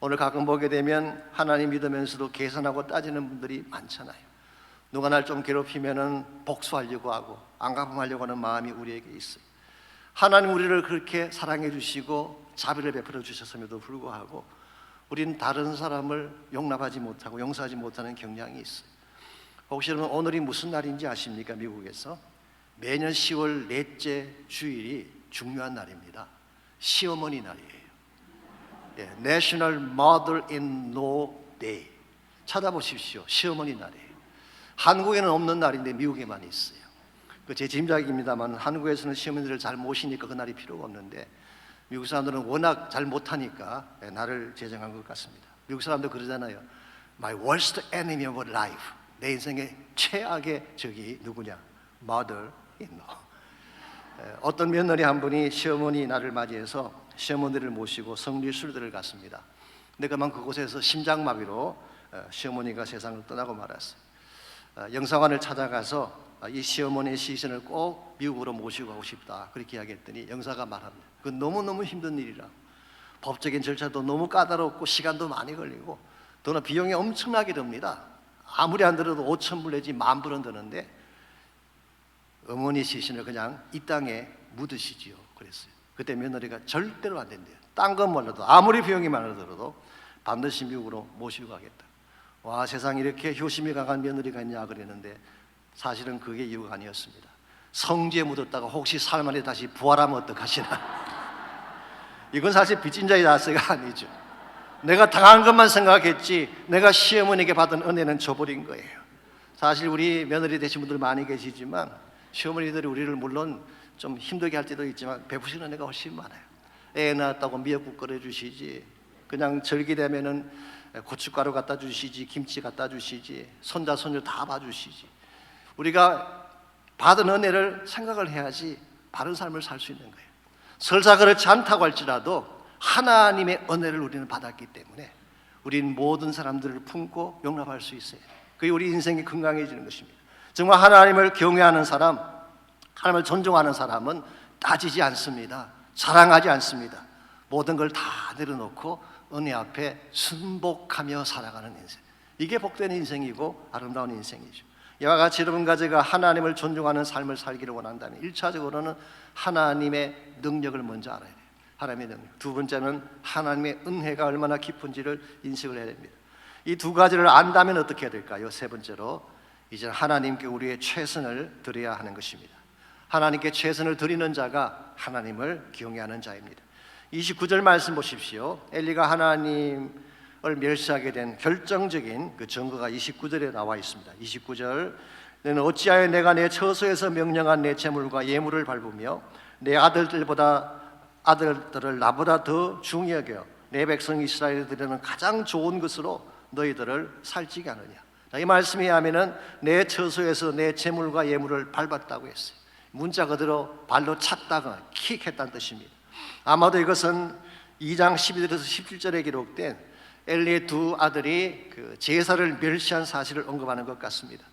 오늘 가끔 보게 되면 하나님 믿으면서도 계산하고 따지는 분들이 많잖아요. 누가 날 좀 괴롭히면은 복수하려고 하고 안갚음하려고 하는 마음이 우리에게 있어요. 하나님 우리를 그렇게 사랑해 주시고 자비를 베풀어 주셨음에도 불구하고 우리는 다른 사람을 용납하지 못하고 용서하지 못하는 경향이 있어요. 혹시 여러분 오늘이 무슨 날인지 아십니까? 미국에서 매년 10월 넷째 주일이 중요한 날입니다. 시어머니 날이에요. National Mother-in-Law Day. 찾아보십시오. 시어머니 날이에요. 한국에는 없는 날인데 미국에만 있어요. 그 제 짐작입니다만 한국에서는 시어머니들을 잘 모시니까 그날이 필요가 없는데 미국 사람들은 워낙 잘 못하니까 나를 제정한 것 같습니다. 미국 사람도 그러잖아요. My worst enemy of life. 내 인생의 최악의 적이 누구냐? Mother-in-law. 어떤 며느리 한 분이 시어머니 날을 맞이해서 시어머니를 모시고 성리술들을 갔습니다. 근데 그만 그곳에서 심장마비로 시어머니가 세상을 떠나고 말았어요. 영사관을 찾아가서 이 시어머니의 시신을 꼭 미국으로 모시고 가고 싶다 그렇게 이야기했더니 영사가 말합니다. 그건 너무너무 힘든 일이라 법적인 절차도 너무 까다롭고 시간도 많이 걸리고 더나 비용이 엄청나게 듭니다. 아무리 안 들어도 5,000불 내지 10,000불은 드는데 어머니 시신을 그냥 이 땅에 묻으시지요 그랬어요. 그때 며느리가 절대로 안 된대요. 딴 건 몰라도 아무리 비용이 많이 들어도 반드시 미국으로 모시고 가겠다. 와, 세상에 이렇게 효심이 강한 며느리가 있냐 그랬는데 사실은 그게 이유가 아니었습니다. 성지에 묻었다가 혹시 살만에 다시 부활하면 어떡하시나. 이건 사실 빚진 자의 자세가 아니죠. 내가 당한 것만 생각했지 내가 시어머니에게 받은 은혜는 줘버린 거예요. 사실 우리 며느리 되신 분들 많이 계시지만 시어머니들이 우리를 물론 좀 힘들게 할 때도 있지만 베푸시는 은혜가 훨씬 많아요. 애 낳았다고 미역국 끓여주시지, 그냥 절기 되면은 고춧가루 갖다 주시지, 김치 갖다 주시지, 손자 손녀 다 봐주시지. 우리가 받은 은혜를 생각을 해야지 바른 삶을 살 수 있는 거예요. 설사 그렇지 않다고 할지라도 하나님의 은혜를 우리는 받았기 때문에 우리는 모든 사람들을 품고 용납할 수 있어요. 그게 우리 인생이 건강해지는 것입니다. 정말 하나님을 경외하는 사람, 하나님을 존중하는 사람은 따지지 않습니다. 자랑하지 않습니다. 모든 걸 다 내려놓고 은혜 앞에 순복하며 살아가는 인생, 이게 복된 인생이고 아름다운 인생이죠. 이와 같이 여러분과 제가 하나님을 존중하는 삶을 살기를 원한다면 1차적으로는 하나님의 능력을 먼저 알아야 돼요. 하나님의 능력. 두 번째는 하나님의 은혜가 얼마나 깊은지를 인식을 해야 됩니다. 이 두 가지를 안다면 어떻게 해야 될까요? 세 번째로 이제 하나님께 우리의 최선을 드려야 하는 것입니다. 하나님께 최선을 드리는 자가 하나님을 경외하는 자입니다. 29절 말씀 보십시오. 엘리가 하나님을 멸시하게 된 결정적인 그 증거가 29절에 나와 있습니다. 29절, 너는 어찌하여 내가 내 처소에서 명령한 내 재물과 예물을 밟으며 내 아들들을 나보다 더 중히 여겨 내 백성 이스라엘에 드리는 가장 좋은 것으로 너희들을 살찌게 하느냐. 이 말씀에 하면은 내 처소에서 내 재물과 예물을 밟았다고 했어요. 문자 그대로 발로 찼다가 킥했다는 뜻입니다. 아마도 이것은 2장 12절에서 17절에 기록된 엘리의 두 아들이 그 제사를 멸시한 사실을 언급하는 것 같습니다.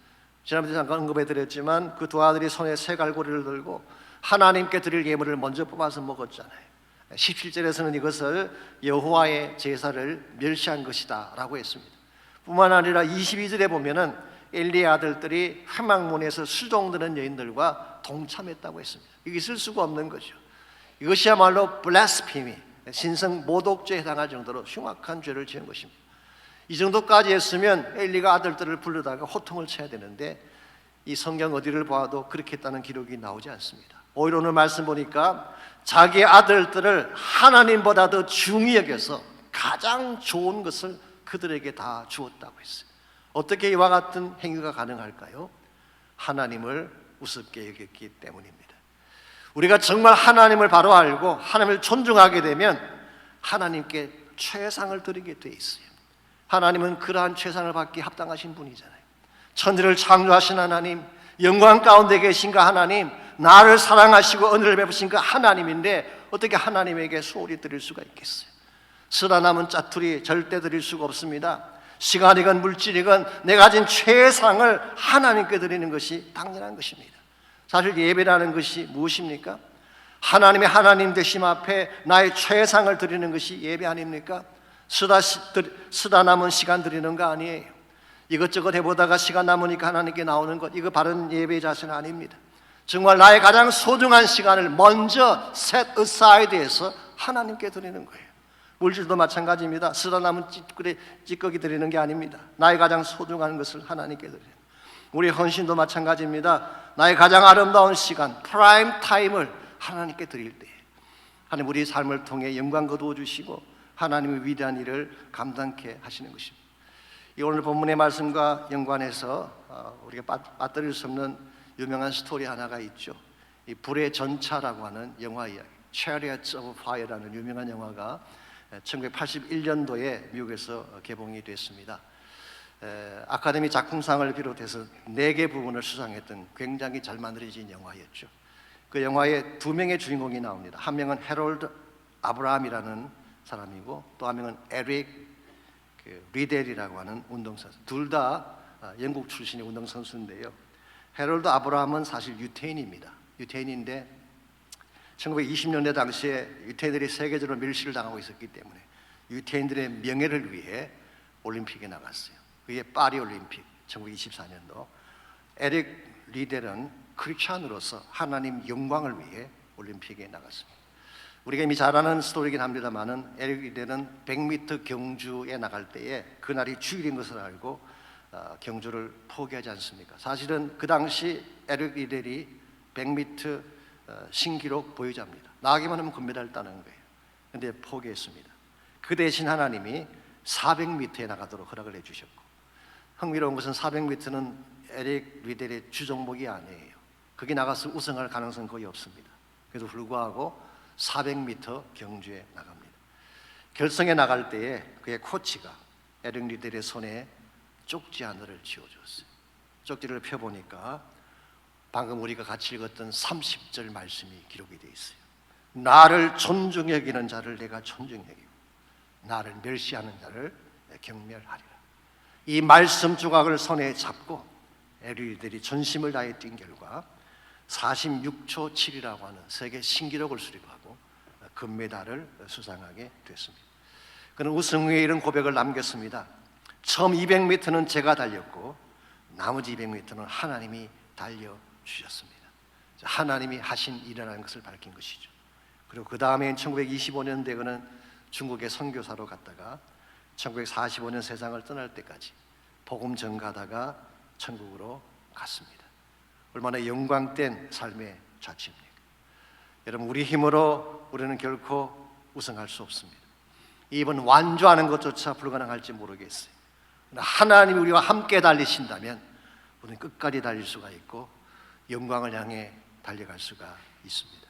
지난번에 잠깐 언급해드렸지만 그 두 아들이 손에 새 갈고리를 들고 하나님께 드릴 예물을 먼저 뽑아서 먹었잖아요. 17절에서는 이것을 여호와의 제사를 멸시한 것이다 라고 했습니다. 뿐만 아니라 22절에 보면은 엘리의 아들들이 회막문에서 수종드는 여인들과 동참했다고 했습니다. 이게 있을 수가 없는 거죠. 이것이야말로 블라스피미, 신성 모독죄에 해당할 정도로 흉악한 죄를 지은 것입니다. 이 정도까지 했으면 엘리가 아들들을 불러다가 호통을 쳐야 되는데 이 성경 어디를 봐도 그렇게 했다는 기록이 나오지 않습니다. 오히려 오늘 말씀 보니까 자기 아들들을 하나님보다 더 중히 여겨서 가장 좋은 것을 그들에게 다 주었다고 했어요. 어떻게 이와 같은 행위가 가능할까요? 하나님을 우습게 여겼기 때문입니다. 우리가 정말 하나님을 바로 알고 하나님을 존중하게 되면 하나님께 최상을 드리게 돼 있어요. 하나님은 그러한 최상을 받기 합당하신 분이잖아요. 천지를 창조하신 하나님, 영광 가운데 계신 그 하나님, 나를 사랑하시고 은혜를 베푸신 그 하나님인데 어떻게 하나님에게 소홀히 드릴 수가 있겠어요? 쓰다 남은 짜투리 절대 드릴 수가 없습니다. 시간이건 물질이건 내가 가진 최상을 하나님께 드리는 것이 당연한 것입니다. 사실 예배라는 것이 무엇입니까? 하나님의 하나님 되심 앞에 나의 최상을 드리는 것이 예배 아닙니까? 쓰다 남은 시간 드리는 거 아니에요. 이것저것 해보다가 시간 남으니까 하나님께 나오는 것, 이거 바른 예배의 자세는 아닙니다. 정말 나의 가장 소중한 시간을 먼저 set aside해서 하나님께 드리는 거예요. 물질도 마찬가지입니다. 쓰다 남은 찌꺼기 드리는 게 아닙니다. 나의 가장 소중한 것을 하나님께 드리는 거예요. 우리 헌신도 마찬가지입니다. 나의 가장 아름다운 시간, 프라임 타임을 하나님께 드릴 때 하나님 우리 삶을 통해 영광 거두어 주시고 하나님의 위대한 일을 감당케 하시는 것입니다. 이 오늘 본문의 말씀과 연관해서 우리가 빠뜨릴 수 없는 유명한 스토리 하나가 있죠. 이 불의 전차라고 하는 영화 이야기, Chariots of Fire라는 유명한 영화가 1981년도에 미국에서 개봉이 됐습니다. 아카데미 작품상을 비롯해서 4개 부문을 수상했던 굉장히 잘 만들어진 영화였죠. 그 영화에 2명의 주인공이 나옵니다. 한 명은 해롤드 아브라함이라는 사람이고 또 한 명은 에릭 리델이라고 하는 운동선수. 둘 다 영국 출신의 운동선수인데요. 해롤드 아브라함은 사실 유태인입니다. 유태인인데 1920년대 당시에 유태인들이 세계적으로 멸시를 당하고 있었기 때문에 유태인들의 명예를 위해 올림픽에 나갔어요. 그게 파리 올림픽 1924년도. 에릭 리델은 크리스찬으로서 하나님 영광을 위해 올림픽에 나갔습니다. 우리가 이미 잘 아는 스토리이긴 합니다만은 에릭 리델은 100m 경주에 나갈 때에 그날이 주일인 것을 알고 경주를 포기하지 않습니까? 사실은 그 당시 에릭 리델이 100m 신기록 보유자입니다. 나가기만 하면 금메달을 따는 거예요. 그런데 포기했습니다. 그 대신 하나님이 400m에 나가도록 허락을 해주셨고, 흥미로운 것은 400m는 에릭 리델의 주종목이 아니에요. 거기 나가서 우승할 가능성은 거의 없습니다. 그래도 불구하고 400m 경주에 나갑니다. 결승에 나갈 때에 그의 코치가 에릭 리델의 손에 쪽지 하나를 쥐어줬어요. 쪽지를 펴보니까 방금 우리가 같이 읽었던 30절 말씀이 기록이 되어 있어요. 나를 존중 여기는 자를 내가 존중 여기고 나를 멸시하는 자를 경멸하리라. 이 말씀 조각을 손에 잡고 에릭 리델이 전심을 다해 뛴 결과 46초 7이라고 하는 세계 신기록을 수립하고 금메달을 수상하게 됐습니다. 그는 우승 후에 이런 고백을 남겼습니다. 처음 200m는 제가 달렸고 나머지 200m는 하나님이 달려주셨습니다. 하나님이 하신 일이라는 것을 밝힌 것이죠. 그리고 그 다음에 1925년대 그는 중국의 선교사로 갔다가 1945년 세상을 떠날 때까지 복음 전가다가 천국으로 갔습니다. 얼마나 영광된 삶의 자취입니까? 여러분, 우리 힘으로 우리는 결코 우승할 수 없습니다. 이번 완주하는 것조차 불가능할지 모르겠어요. 하나님이 우리와 함께 달리신다면 우리는 끝까지 달릴 수가 있고 영광을 향해 달려갈 수가 있습니다.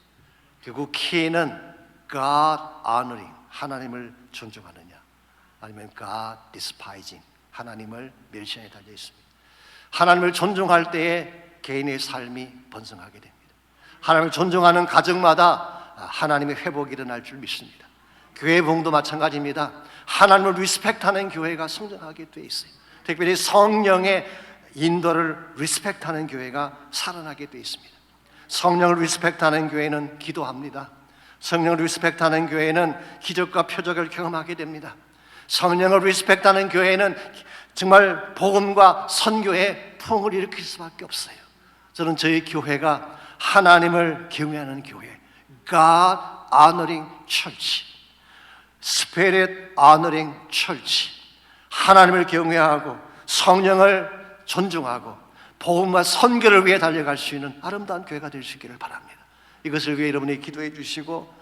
결국 키는 God honoring, 하나님을 존중하느냐, 아니면 God despising, 하나님을 멸시하에 달려 있습니다. 하나님을 존중할 때에 개인의 삶이 번성하게 됩니다. 하나님을 존중하는 가정마다 하나님의 회복이 일어날 줄 믿습니다. 교회 부흥도 마찬가지입니다. 하나님을 리스펙트하는 교회가 성장하게 돼 있어요. 특별히 성령의 인도를 리스펙트하는 교회가 살아나게 돼 있습니다. 성령을 리스펙트하는 교회는 기도합니다. 성령을 리스펙트하는 교회는 기적과 표적을 경험하게 됩니다. 성령을 리스펙트하는 교회는 정말 복음과 선교의 풍을 일으킬 수밖에 없어요. 저는 저희 교회가 하나님을 경외하는 교회, God honoring church, Spirit honoring church, 하나님을 경외하고 성령을 존중하고 복음과 선교를 위해 달려갈 수 있는 아름다운 교회가 될 수 있기를 바랍니다. 이것을 위해 여러분이 기도해 주시고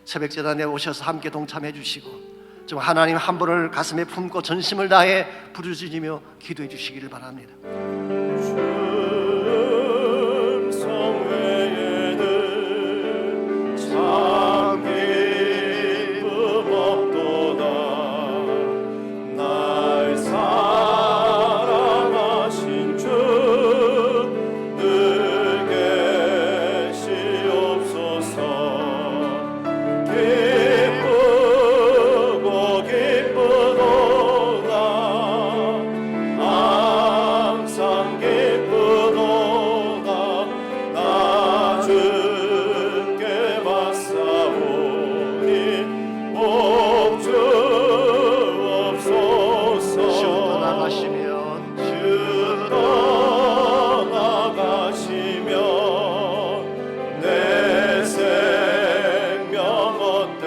새벽제단에 오셔서 함께 동참해 주시고 좀 하나님 한 분을 가슴에 품고 전심을 다해 부르짖으며 기도해 주시기를 바랍니다.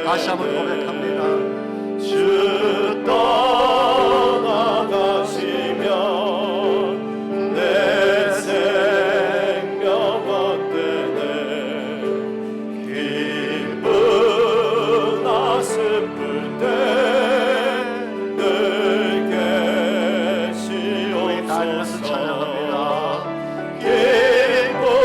다시 한번 고백합니다. 주 떠나가시면 내 생명 어때네. 기쁘나 슬플 때 늘 계시옵소서. 찬양합니다. 기쁘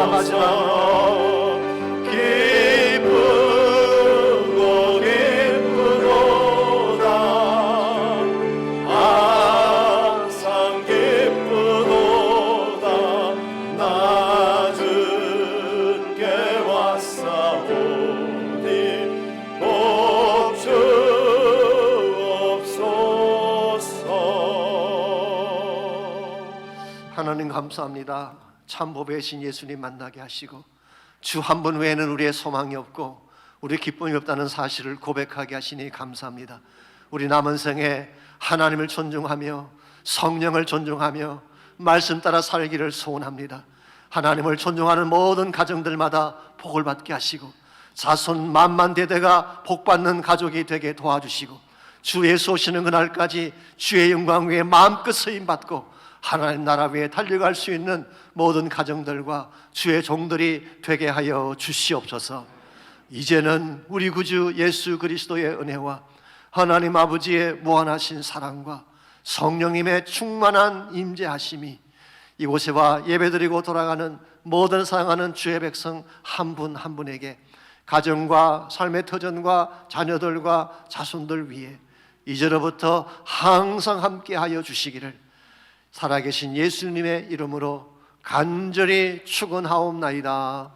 마지막으로 기쁘고 기쁘도다 항상 기쁘도다 나 주께 왔사오니 복주 하나님 감사합니다. 참 보배이신 예수님 만나게 하시고 주 한 분 외에는 우리의 소망이 없고 우리 기쁨이 없다는 사실을 고백하게 하시니 감사합니다. 우리 남은 생에 하나님을 존중하며 성령을 존중하며 말씀 따라 살기를 소원합니다. 하나님을 존중하는 모든 가정들마다 복을 받게 하시고 자손 만만 대대가 복받는 가족이 되게 도와주시고 주 예수 오시는 그날까지 주의 영광 위에 마음껏 쓰임받고 하나님 나라 위에 달려갈 수 있는 모든 가정들과 주의 종들이 되게 하여 주시옵소서. 이제는 우리 구주 예수 그리스도의 은혜와 하나님 아버지의 무한하신 사랑과 성령님의 충만한 임재하심이 이곳에와 예배드리고 돌아가는 모든 사랑하는 주의 백성 한 분 한 분에게 가정과 삶의 터전과 자녀들과 자손들 위해 이제로부터 항상 함께하여 주시기를 살아계신 예수님의 이름으로 간절히 축원하옵나이다.